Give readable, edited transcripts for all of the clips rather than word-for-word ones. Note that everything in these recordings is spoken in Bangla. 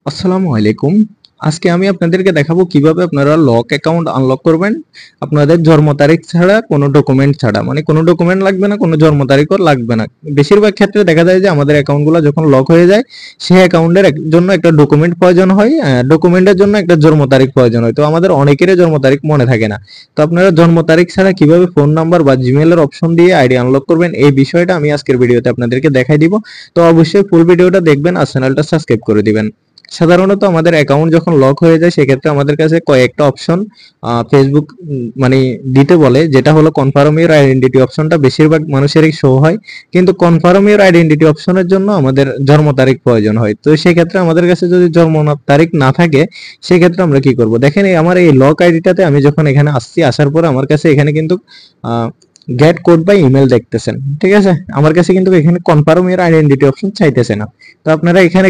আসসালামু আলাইকুম। আজকে আমি আপনাদেরকে দেখাবো কিভাবে আপনারা লক অ্যাকাউন্ট আনলক করবেন আপনাদের জন্ম তারিখ ছাড়া, কোনো ডকুমেন্ট ছাড়া। মানে কোনো ডকুমেন্ট লাগবে না, কোনো জন্ম তারিখও লাগবে না। বেশিরভাগ ক্ষেত্রে দেখা যায় যে আমাদের অ্যাকাউন্টগুলো যখন লক হয়ে যায় সেই অ্যাকাউন্টের জন্য একটা ডকুমেন্ট প্রয়োজন হয়, ডকুমেন্টের জন্য একটা জন্ম তারিখ প্রয়োজন হয়। তো আমাদের অনেকেরই জন্ম তারিখ মনে থাকে না। তো আপনারা জন্ম তারিখ ছাড়া কিভাবে ফোন নাম্বার বা জিমেইলের অপশন দিয়ে আইডি আনলক করবেন এই বিষয়টা আমি আজকের ভিডিওতে আপনাদেরকে দেখাই দিব। তো অবশ্যই ফুল ভিডিওটা দেখবেন আর চ্যানেলটা সাবস্ক্রাইব করে দিবেন। সাধারণত আমাদের অ্যাকাউন্ট যখন লক হয়ে যায় সেক্ষেত্রে আমাদের কাছে কয়েকটা অপশন ফেসবুক মানে দিতে বলে, যেটা হলো কনফার্ম ইউর আইডেন্টিটি অপশনটা বেশিরভাগ মানুষেরই শো হয়। কিন্তু কনফার্ম ইউর আইডেন্টিটি অপশনের জন্য আমাদের জন্ম তারিখ প্রয়োজন হয়। তো সেক্ষেত্রে আমাদের কাছে যদি জন্ম তারিখ না থাকে সেক্ষেত্রে আমরা কি করব? দেখেন আমার এই লক আইডিটাতে আমি যখন এখানে আসছি, আসার পরে আমার কাছে এখানে কিন্তু গেট কোড বাই ইমেল দেখতেছেন, ঠিক আছে? আমার কাছে কিন্তু এখানে কনফার্ম ইউর আইডেন্টিটি অপশন চাইতেছে না। তো আপনারা এখানে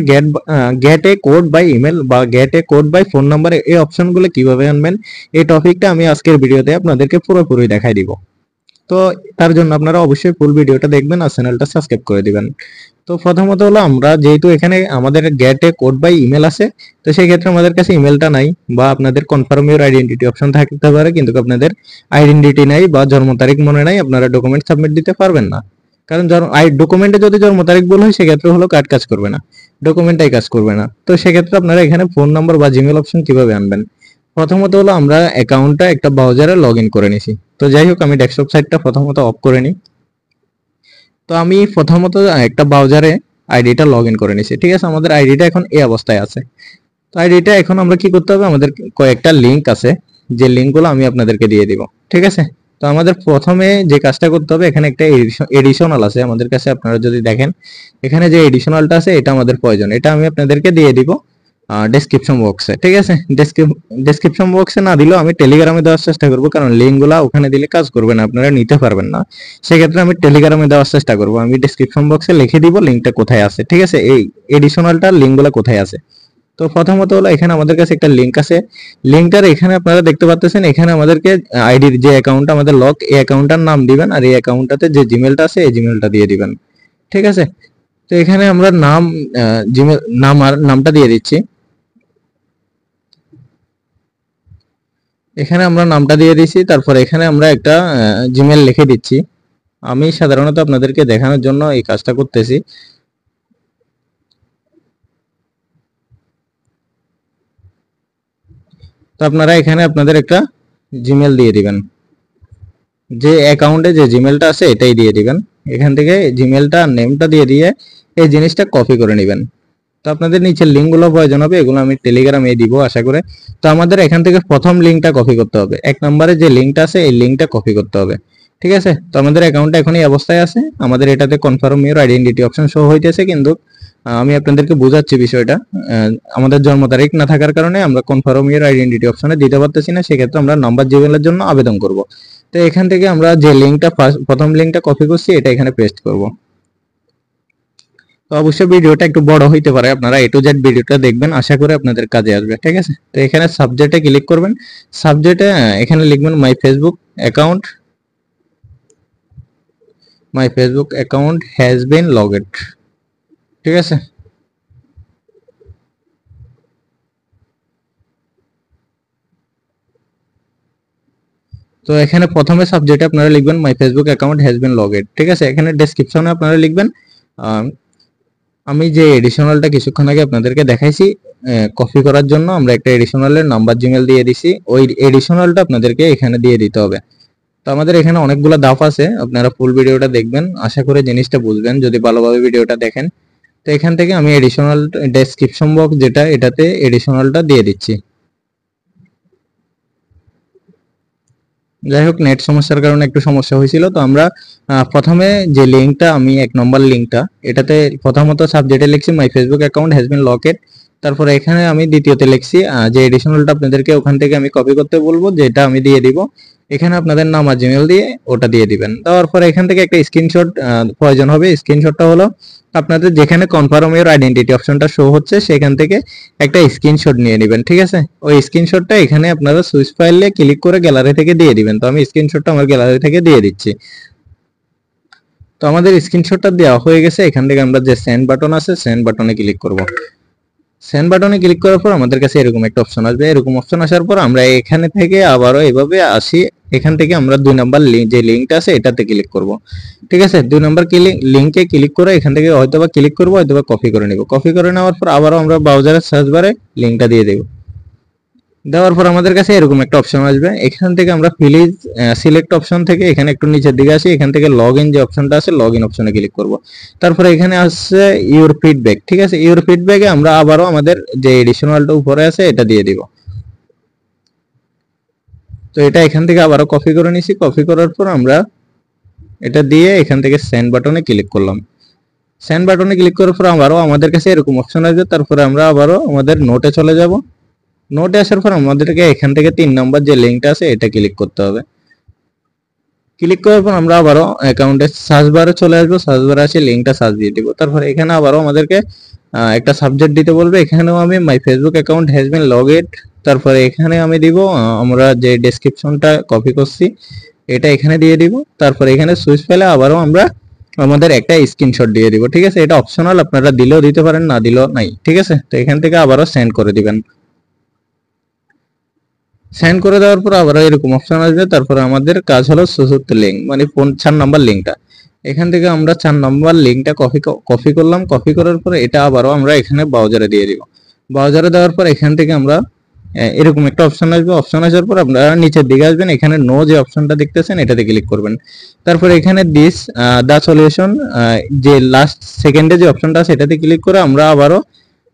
get a code by email বা get a code by phone number এই অপশনগুলো কিভাবে আনবেন এই টপিকটা আমি আজকের ভিডিওতে আপনাদেরকে পুরোপুরি দেখাই দিব। তো তার জন্য আপনারা অবশ্যই ফুল ভিডিওটা দেখবেন আর চ্যানেলটা সাবস্ক্রাইব করে দিবেন। তো প্রথমত হলো, আমরা যেহেতু এখানে আমাদের get a code by email আছে, তো সেই ক্ষেত্রে আমাদের কাছে ইমেলটা নাই, বা আপনাদের কনফার্ম ইউর আইডেন্টিটি অপশন থাকতে পারে কিন্তু আপনাদের আইডেন্টিটি নাই বা জন্ম তারিখ মনে নাই, আপনারা ডকুমেন্ট সাবমিট দিতে পারবেন না। কারণ ডকুমেন্টে যদি জন্ম তারিখ ভুল হয় সেক্ষেত্রে হলো কার্ড কাজ করবে না, ডকুমেন্টটাই কাজ করবে না। তো সেক্ষেত্রে আপনারা এখানে ফোন নাম্বার বা জিমেল অপশন কিভাবে আনবেন? প্রথমত হলো, আমরা অ্যাকাউন্টটা একটা ব্রাউজারে লগ ইন করে নিছি। তো যাই হোক, আমি ডেস্কটপ সাইটটা প্রথমত অফ করে নিই। তো আমি প্রথমত একটা ব্রাউজারে আইডিটা লগ ইন করে নিছি, ঠিক আছে? আমাদের আইডিটা এখন এই অবস্থায় আছে। তো আইডিটা এখন আমরা কি করতে হবে, আমাদের কয়েকটা লিঙ্ক আছে, যে লিঙ্কগুলো আমি আপনাদেরকে দিয়ে দিব, ঠিক আছে? তো আমাদের প্রথমে যে কাজটা করতে হবে, এখানে একটা এডিশনাল আছে আমাদের কাছে। আপনারা যদি দেখেন এখানে যে এডিশনালটা আছে এটা আমাদের প্রয়োজন, এটা আমি আপনাদেরকে দিয়ে দিব ডেসক্রিপশন বক্সে, ঠিক আছে? ডেসক্রিপশন বক্সে না দিলেও আমি টেলিগ্রামে দেওয়ার চেষ্টা করব, কারণ লিঙ্কগুলো ওখানে দিলে কাজ করবে না, আপনারা নিতে পারবেন না। সেক্ষেত্রে আমি টেলিগ্রামে দেওয়ার চেষ্টা করব। আমি ডেসক্রিপশন বক্সে লিখে দিব লিঙ্কটা কোথায় আছে, ঠিক আছে? এই এডিশনালটার লিঙ্কগুলো কোথায় আছে। তো প্রথমত হলো, এখানে আমাদের কাছে একটা লিঙ্ক আছে। লিঙ্কটার এখানে আপনারা দেখতে পাচ্ছেন, এখানে আমাদেরকে আইডির যে অ্যাকাউন্ট আমাদের লক, এই অ্যাকাউন্টটার নাম দিবেন, আর এই অ্যাকাউন্টটাতে যে জিমেলটা আছে এই জিমেলটা দিয়ে দিবেন, ঠিক আছে? তো এখানে আমরা নাম, জিমেল নাম আর নামটা দিয়ে দিচ্ছি। এখানে আমরা নামটা দিয়ে দিচ্ছি, তারপর এখানে আমরা একটা জিমেল লিখে দিচ্ছি। আমি সাধারণত আপনাদেরকে দেখানোর জন্য এই কাজটা করতেছি। তো আপনারা এখানে আপনাদের একটা জিমেল দিয়ে দিবেন, যে অ্যাকাউন্টে যে জিমেলটা আছে এটাই দিয়ে দিবেন। এখান থেকে জিমেলটা নেমটা দিয়ে দিয়ে এই জিনিসটা কপি করে নেবেন। তো আপনাদের নিচের লিঙ্কগুলো প্রয়োজন হবে, এগুলো আমি টেলিগ্রামে দিব আশা করে। তো আমাদের এখান থেকে প্রথম লিঙ্কটা কপি করতে হবে, 1 নম্বরে যে লিঙ্কটা আছে এই লিঙ্কটা কপি করতে হবে, ঠিক আছে? তো আমাদের অ্যাকাউন্টটা এখন এই অবস্থায় আছে, আমাদের এটাতে confirm your identity option show হইতেছে, কিন্তু আমি আপনাদেরকে বোঝাচ্ছি বিষয়টা। আমাদের জন্ম তারিখ না থাকার কারণে আমরা কনফার্ম ইউর আইডেন্টিটি অপশনে দিতে পারতেছি না, সেক্ষেত্রে আমরা নাম্বার জিমেলের জন্য আবেদন করব। তো এখান থেকে আমরা যে লিঙ্কটা প্রথম লিঙ্কটা কপি করছি এটা এখানে পেস্ট করব। তো অবশ্যই ভিডিওটা একটু বড় হইতে পারে, আপনারা এ টু জেড ভিডিওটা দেখবেন, আশা করি আপনাদের কাজে আসবে, ঠিক আছে? তো এখানে সাবজেক্টে ক্লিক করবেন। সাবজেক্টে এখানে লিখবেন my Facebook account has been logged, ঠিক আছে? তো এখানে প্রথমে সাবজেক্টে আপনারা লিখবেন my Facebook account has been logged, ঠিক আছে? এখানে ডেসক্রিপশনে আপনারা লিখবেন আমি যে এডিশনালটা কিছুক্ষণ আগে আপনাদেরকে দেখাইছি কপি করার জন্য আমরা একটা এডিশনালের নাম্বার জিমেল দিয়ে দিছি, ওই এডিশনালটা আপনাদেরকে এখানে দিয়ে দিতে হবে। তো আমাদের এখানে অনেকগুলো ধাপ আছে, আপনারা ফুল ভিডিওটা দেখবেন, আশা করে জিনিসটা বুঝবেন যদি ভালোভাবে ভিডিওটা দেখেন। তো এখান থেকে আমি এডিশনাল ডেসক্রিপশন বক্স যেটা, এটাতে এডিশনালটা দিয়ে দিচ্ছি। যাই হোক, নেট সমস্যার কারণে একটু সমস্যা হয়েছিল। তো আমরা প্রথমে যে লিঙ্কটা, আমি 1 নম্বর লিঙ্কটা, এটাতে প্রথমত সাবজেক্টে লিখছি my Facebook account has been লকেড। তারপরে এখানে আমি দ্বিতীয়তে লিখছি যে এডিশনালটা আপনাদেরকে ওখান থেকে আমি কপি করতে বলবো, যেটা আমি দিয়ে দিব। এখানে আপনাদের নাম আর জিমেল দিয়ে ওটা দিয়ে দিবেন। দেওয়ার পরে এখান থেকে একটা স্ক্রিনশট প্রয়োজন হবে। স্ক্রিনশটটা হলো আপনাদের যেখানে কনফার্ম ইউর আইডেন্টিটি অপশনটা শো হচ্ছে সেখান থেকে একটা স্ক্রিনশট নিয়ে নেবেন, ঠিক আছে? ওই স্ক্রিনশটটা এখানে আপনারা সুইচ ফাইলে ক্লিক করে গ্যালারি থেকে দিয়ে দিবেন। তো আমি স্ক্রিনশটটা আমার গ্যালারি থেকে দিয়ে দিচ্ছি। তো আমাদের স্ক্রিনশটটা দেওয়া হয়ে গেছে, এখান থেকে আমরা যে সেন্ড বাটন আছে সেন্ড বাটনে ক্লিক করব। সেন্ড বাটনে ক্লিক করার পর আমাদের কাছে এরকম একটা অপশন আসবে। এরকম অপশন আসার পর আমরা এখানে থেকে আবারও এভাবে আসি। এখান থেকে আমরা 2 নাম্বার যে লিংকটা আছে এটাতে ক্লিক করব। ঠিক আছে, 2 নাম্বার লিংকে ক্লিক করে এখান থেকে হয়তোবা ক্লিক করব, হয়তোবা কপি করে নিব। কপি করে নেওয়ার পর আবারও আমরা ব্রাউজারের সার্চ বারে লিংকটা দিয়ে দেব। দেওয়ার পর আমাদের কাছে এরকম একটা অপশন আসবে। এখান থেকে আমরা প্লিজ সিলেক্ট অপশন থেকে এখানে একটু নিচের দিকে আসি। এখান থেকে লগইন যে অপশনটা আছে লগইন অপশনে ক্লিক করব। তারপরে এখানে আসছে ইউর ফিডব্যাক। ঠিক আছে, ইউর ফিডব্যাকে আমরা আবারও আমাদের যে এডিশনালটা উপরে আছে এটা দিয়ে দিব। তো এটা এখান থেকে আবারও কপি করে নিছি। কপি করার পর আমরা এটা দিয়ে এখান থেকে সেন্ড বাটনে ক্লিক করলাম। সেন্ড বাটনে ক্লিক করার পর আবারও আমাদের কাছে এরকম অপশন আসবে। তারপরে আমরা আবারও আমাদের নোটে চলে যাব। নোটে আসার পর আমাদেরকে এখান থেকে 3 নাম্বার যে লিংকটা আছে এটা ক্লিক করতে হবে। ক্লিক করার পর আমরা আবারও অ্যাকাউন্টের সার্চ বারে চলে আসবো। সার্চ বারে আসে লিংকটা সার্চ দিয়ে দিব। তারপরে এখানে আবারও আমাদেরকে একটা সাবজেক্ট দিতে বলবে। এখানেও আমি my Facebook account has been logged. তারপরে এখানে আমি দিব আমরা যে ডেসক্রিপশনটা কপি করছি এটা এখানে দিয়ে দিব। তারপরে এখানে সুইচ পেলে আবারও আমরা আমাদের একটা স্ক্রিনশট দিয়ে দিব। ঠিক আছে, এটা অপশনাল, আপনারা দিলেও দিতে পারেন, না দিলেও নাই। ঠিক আছে, তো এখান থেকে আবারও সেন্ড করে দিবেন। সেন্ড করে দেওয়ার পর আবার এরকম অপশন আসবে। তারপরে আমাদের কাজ হলো চতুর্থ লিঙ্ক, মানে 4 নাম্বার লিঙ্কটা। এখান থেকে আমরা 4 নাম্বার লিঙ্কটা কপি করলাম। কপি করার পরে এটা আবারও আমরা এখানে ব্রাউজারে দিয়ে দিব। ব্রাউজারে দেওয়ার পর এখান থেকে আমরা এরকম একটা অপশন আসবে। অপশন আসার পর আপনারা নিচের দিকে আসবেন। এখানে নো যে অপশনটা দেখতেছেন এটাতে ক্লিক করবেন। তারপর এখানে দিস দা সলিউশন যে লাস্ট সেকেন্ডে যে অপশনটা আছে এটাতে ক্লিক করে আমরা আবারও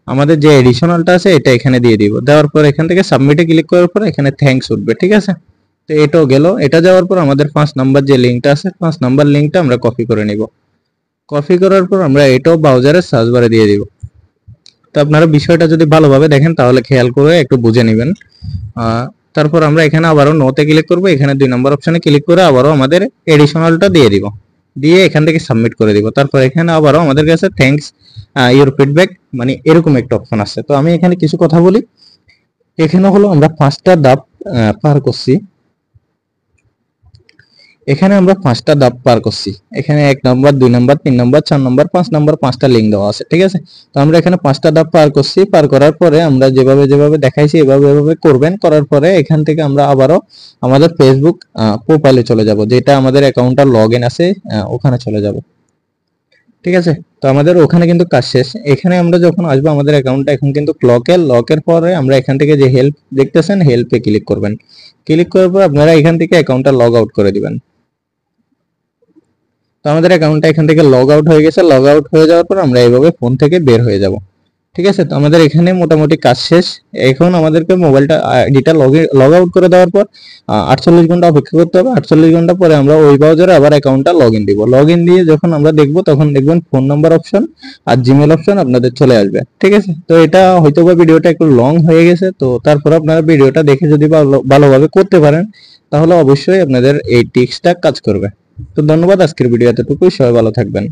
আমাদের যে এডিশনালটা আছে এটা এখানে দিয়ে দিব। দেওয়ার পর এখান থেকে সাবমিটে ক্লিক করার পর এখানে থ্যাঙ্কস উঠবে। ঠিক আছে, তো এটাও গেল। এটা যাওয়ার পর আমাদের 5 নাম্বার যে লিঙ্কটা আছে 5 নাম্বার লিঙ্কটা আমরা কপি করে নিব। কপি করার পর আমরা এটাও ব্রাউজারের সার্চ বারে দিয়ে দিব। তো আপনারা বিষয়টা যদি ভালোভাবে দেখেন তাহলে খেয়াল করে একটু বুঝে নেবেন। তারপর আমরা এখানে আবারও নোতে ক্লিক করব। এখানে 2 নাম্বার অপশনে ক্লিক করে আবারও আমাদের এডিশনালটা দিয়ে দিব। দিয়ে এখান থেকে সাবমিট করে দিব। তারপর এখানে আবারও আমাদের কাছে থ্যাঙ্কস ইউর ফিডব্যাক মানে এরকম একটা অপশন আছে। তো আমি এখানে কিছু কথা বলি। এখানে হলো আমরা 5টা ধাপ পার করছি। এখানে আমরা 5টা ধাপ পার করছি। এখানে 1 number 2 number 3 number 4 number 5 number 5টা লিঙ্ক দেওয়া আছে। ঠিক আছে, তো আমরা এখানে 5টা ধাপ পার করছি। পার করার পরে আমরা যেভাবে দেখাইছি এভাবে করবেন। করার পরে এখান থেকে আমরা আবারও আমাদের ফেসবুক প্রোফাইলে চলে যাব, যেটা আমাদের অ্যাকাউন্টটা লগইন আছে ওখানে চলে যাব। ঠিক আছে, তো আমাদের ওখানে কিন্তু কাজ শেষ। এখানে আমরা যখন আসবো আমাদের অ্যাকাউন্টটা এখন কিন্তু লকের পরে আমরা এখান থেকে যে হেল্প দেখতেছেন হেল্পে ক্লিক করবেন। ক্লিক করার পর আপনারা এখান থেকে অ্যাকাউন্টটা লগ আউট করে দিবেন। তো আমাদের অ্যাকাউন্টটা এখান থেকে লগ আউট হয়ে গেছে। লগ আউট হয়ে যাওয়ার পর আমরা এইভাবে ফোন থেকে বের হয়ে যাব। ঠিক আছে, তো আমাদের এখানে মোটামুটি কাজ শেষ। এখন আমাদেরকে মোবাইলটা আইডিটা লগ আউট করে দেওয়ার পর 48 ঘন্টা অপেক্ষা করতে হবে। 48 ঘন্টা পরে আমরা ওই ব্রাউজারে আবার অ্যাকাউন্টটা লগইন দিব। লগইন দিয়ে যখন আমরা দেখব তখন দেখবেন ফোন নাম্বার অপশন আর জিমেল অপশন আপনাদের চলে আসবে। ঠিক আছে, তো এটা হয়তোবা ভিডিওটা একটু লং হয়ে গেছে। তো তারপর আপনারা ভিডিওটা দেখে যদি ভালোভাবে করতে পারেন তাহলে অবশ্যই আপনাদের এই টিপসটা কাজ করবে। তো ধন্যবাদ, আজকের ভিডিও এতটুকুই। সবাই ভালো থাকবেন।